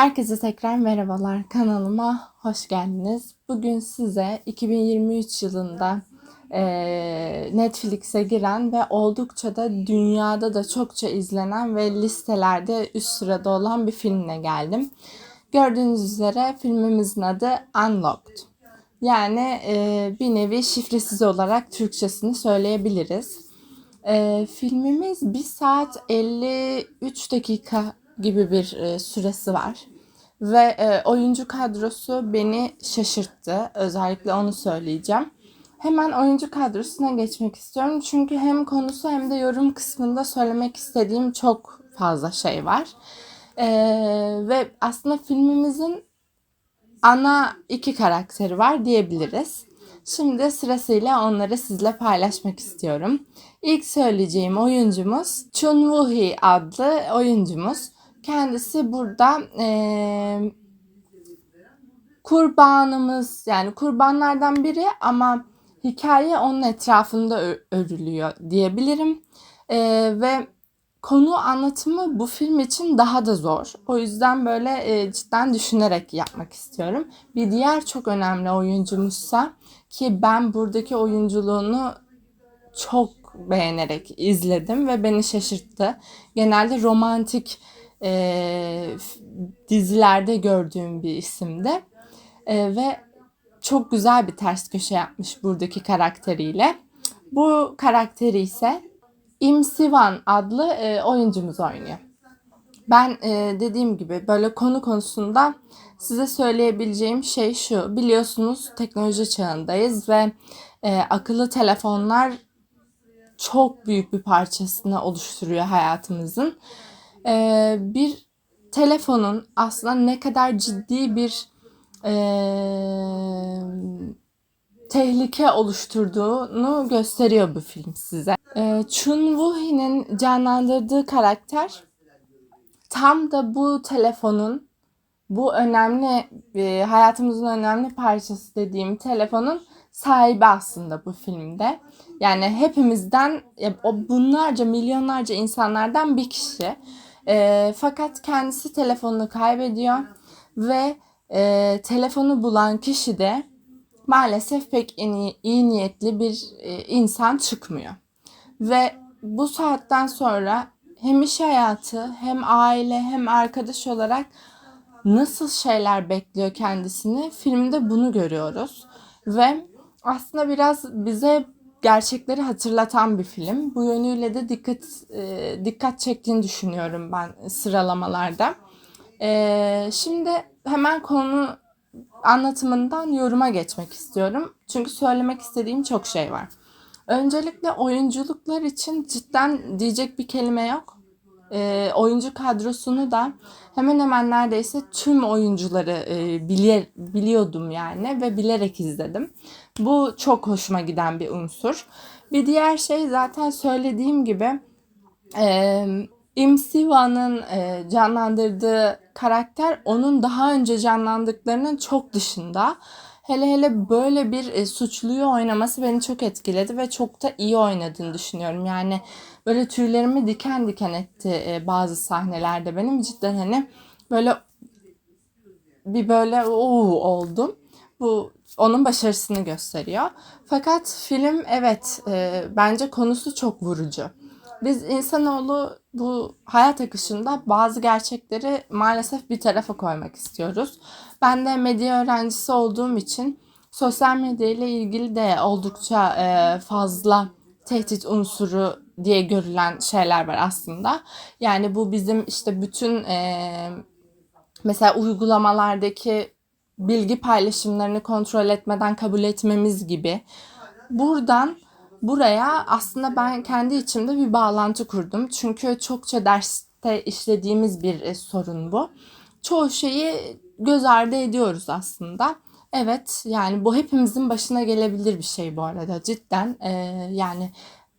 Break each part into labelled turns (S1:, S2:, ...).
S1: Herkese tekrar merhabalar. Kanalıma hoş geldiniz. Bugün size 2023 yılında Netflix'e giren ve oldukça da dünyada da çokça izlenen ve listelerde üst sırada olan bir filmle geldim. Gördüğünüz üzere filmimizin adı Unlocked. Yani bir nevi şifresiz olarak Türkçesini söyleyebiliriz. Filmimiz 1 saat 53 dakika gibi bir süresi var. Ve oyuncu kadrosu beni şaşırttı. Özellikle onu söyleyeceğim. Hemen oyuncu kadrosuna geçmek istiyorum. Çünkü hem konusu hem de yorum kısmında söylemek istediğim çok fazla şey var. Ve aslında filmimizin ana iki karakteri var diyebiliriz. Şimdi sırasıyla onları sizle paylaşmak istiyorum. İlk söyleyeceğim oyuncumuz Chun Woo-hee adlı oyuncumuz. Kendisi burada kurbanımız, yani kurbanlardan biri ama hikaye onun etrafında örülüyor diyebilirim. Ve konu anlatımı bu film için daha da zor. O yüzden böyle cidden düşünerek yapmak istiyorum. Bir diğer çok önemli oyuncumuzsa, ki ben buradaki oyunculuğunu çok beğenerek izledim ve beni şaşırttı. Genelde romantik dizilerde gördüğüm bir isimdi. Ve çok güzel bir ters köşe yapmış buradaki karakteriyle. Bu karakteri ise Im Sivan adlı oyuncumuz oynuyor. Ben dediğim gibi böyle konu konusunda size söyleyebileceğim şey şu. Biliyorsunuz teknoloji çağındayız ve akıllı telefonlar çok büyük bir parçasını oluşturuyor hayatımızın. Bir telefonun aslında ne kadar ciddi bir tehlike oluşturduğunu gösteriyor bu film size. Chun Woo-hee'nin canlandırdığı karakter tam da bu telefonun, bu önemli hayatımızın önemli parçası dediğim telefonun sahibi aslında bu filmde. Yani hepimizden, o bunlarca, milyonlarca insanlardan bir kişi. Fakat kendisi telefonunu kaybediyor ve telefonu bulan kişi de maalesef pek iyi niyetli bir insan çıkmıyor. Ve bu saatten sonra hem iş hayatı, hem aile, hem arkadaş olarak nasıl şeyler bekliyor kendisini, filmde bunu görüyoruz. Ve aslında biraz bize gerçekleri hatırlatan bir film. Bu yönüyle de dikkat çektiğini düşünüyorum ben sıralamalarda. Şimdi hemen konu anlatımından yoruma geçmek istiyorum. Çünkü söylemek istediğim çok şey var. Öncelikle oyunculuklar için cidden diyecek bir kelime yok. Oyuncu kadrosunu da hemen hemen neredeyse tüm oyuncuları biliyordum yani ve bilerek izledim. Bu çok hoşuma giden bir unsur. Bir diğer şey, zaten söylediğim gibi Im Sivan'ın canlandırdığı karakter onun daha önce canlandıklarının çok dışında. Hele böyle bir suçluyu oynaması beni çok etkiledi ve çok da iyi oynadığını düşünüyorum. Yani böyle tüylerimi diken diken etti bazı sahnelerde benim. Cidden hani böyle böyle oldum. Bu onun başarısını gösteriyor. Fakat film, evet, bence konusu çok vurucu. Biz insanoğlu bu hayat akışında bazı gerçekleri maalesef bir tarafa koymak istiyoruz. Ben de medya öğrencisi olduğum için sosyal medya ile ilgili de oldukça fazla tehdit unsuru diye görülen şeyler var aslında. Yani bu bizim işte bütün mesela uygulamalardaki bilgi paylaşımlarını kontrol etmeden kabul etmemiz gibi. Buradan buraya aslında ben kendi içimde bir bağlantı kurdum. Çünkü çokça derste işlediğimiz bir sorun bu. Çoğu şeyi göz ardı ediyoruz aslında. Evet, yani bu hepimizin başına gelebilir bir şey bu arada, cidden. Yani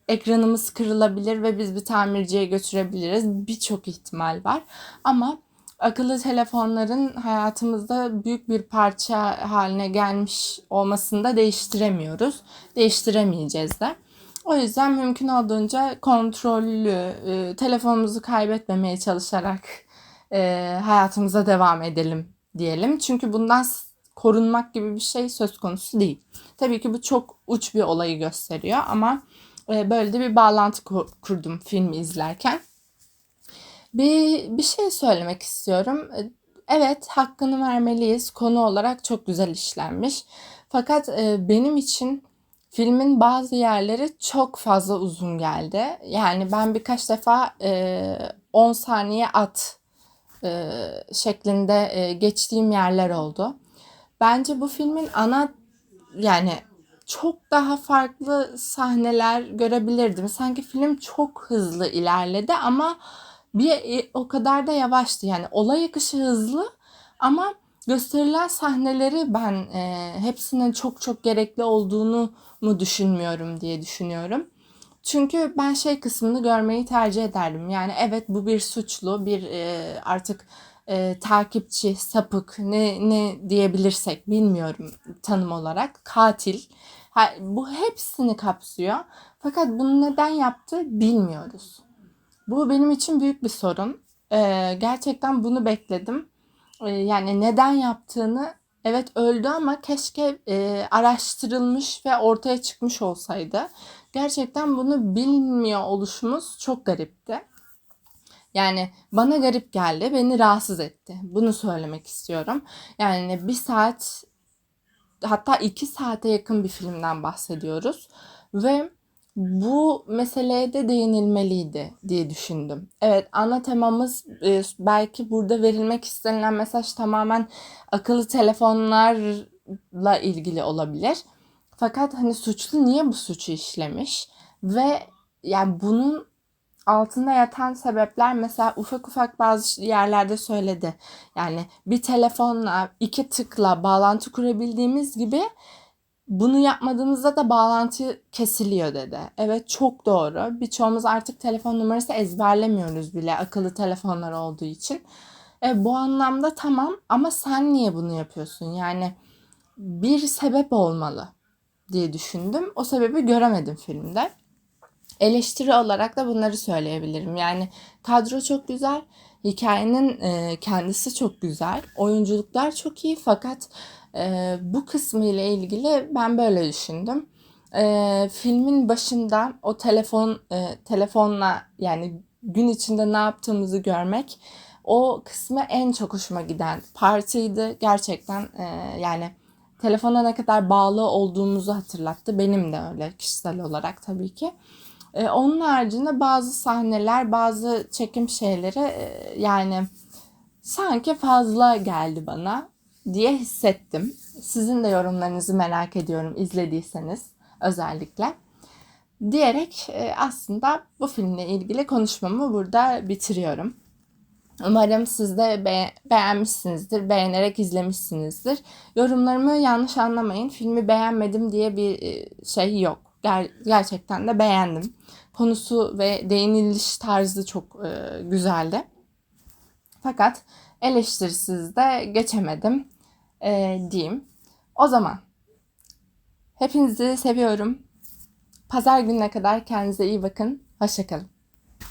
S1: ekranımız kırılabilir ve biz bir tamirciye götürebiliriz. Birçok ihtimal var. Ama akıllı telefonların hayatımızda büyük bir parça haline gelmiş olmasını da değiştiremiyoruz. Değiştiremeyeceğiz de. O yüzden mümkün olduğunca kontrollü, telefonumuzu kaybetmemeye çalışarak hayatımıza devam edelim diyelim. Çünkü bundan korunmak gibi bir şey söz konusu değil. Tabii ki bu çok uç bir olayı gösteriyor ama böyle de bir bağlantı kurdum filmi izlerken. Bir şey söylemek istiyorum. Evet, hakkını vermeliyiz. Konu olarak çok güzel işlenmiş. Fakat benim için filmin bazı yerleri çok fazla uzun geldi. Yani ben birkaç defa 10 saniye at şeklinde geçtiğim yerler oldu. Bence bu filmin yani çok daha farklı sahneler görebilirdim. Sanki film çok hızlı ilerledi ama o kadar da yavaştı. Yani olay akışı hızlı ama gösterilen sahneleri ben hepsinin çok çok gerekli olduğunu mu düşünmüyorum diye düşünüyorum. Çünkü ben şey kısmını görmeyi tercih ederdim. Yani evet, bu bir suçlu, bir artık takipçi, sapık, ne diyebilirsek bilmiyorum tanım olarak. Katil. Bu hepsini kapsıyor. Fakat bunu neden yaptı bilmiyoruz. Bu benim için büyük bir sorun. Gerçekten bunu bekledim. Yani neden yaptığını, evet öldü ama keşke araştırılmış ve ortaya çıkmış olsaydı. Gerçekten bunu bilmiyor oluşumuz çok garipti. Yani bana garip geldi, beni rahatsız etti. Bunu söylemek istiyorum. Yani 1 saat, hatta 2 saate yakın bir filmden bahsediyoruz. Ve bu meseleye de değinilmeliydi diye düşündüm. Evet, ana temamız belki burada verilmek istenilen mesaj tamamen akıllı telefonlarla ilgili olabilir. Fakat hani suçlu niye bu suçu işlemiş? Ve yani bunun altında yatan sebepler mesela ufak ufak bazı yerlerde söyledi. Yani bir telefonla 2 tıkla bağlantı kurabildiğimiz gibi bunu yapmadığımızda da bağlantı kesiliyor dedi. Evet, çok doğru. Birçoğumuz artık telefon numarası ezberlemiyoruz bile akıllı telefonlar olduğu için. Bu anlamda tamam ama sen niye bunu yapıyorsun? Yani bir sebep olmalı diye düşündüm. O sebebi göremedim filmde. Eleştiri olarak da bunları söyleyebilirim. Yani kadro çok güzel, hikayenin kendisi çok güzel, oyunculuklar çok iyi fakat bu kısmı ile ilgili ben böyle düşündüm. Filmin başında o telefonla yani gün içinde ne yaptığımızı görmek o kısmı en çok hoşuma giden partiydi. Gerçekten yani telefona ne kadar bağlı olduğumuzu hatırlattı. Benim de öyle kişisel olarak tabii ki. Onun haricinde bazı sahneler, bazı çekim şeyleri yani sanki fazla geldi bana diye hissettim. Sizin de yorumlarınızı merak ediyorum izlediyseniz özellikle. Diyerek aslında bu filmle ilgili konuşmamı burada bitiriyorum. Umarım siz de beğenmişsinizdir, beğenerek izlemişsinizdir. Yorumlarımı yanlış anlamayın. Filmi beğenmedim diye bir şey yok. Gerçekten de beğendim. Konusu ve değiniliş tarzı çok güzeldi. Fakat eleştirisiz de geçemedim diyeyim. O zaman hepinizi seviyorum. Pazar gününe kadar kendinize iyi bakın. Hoşça kalın.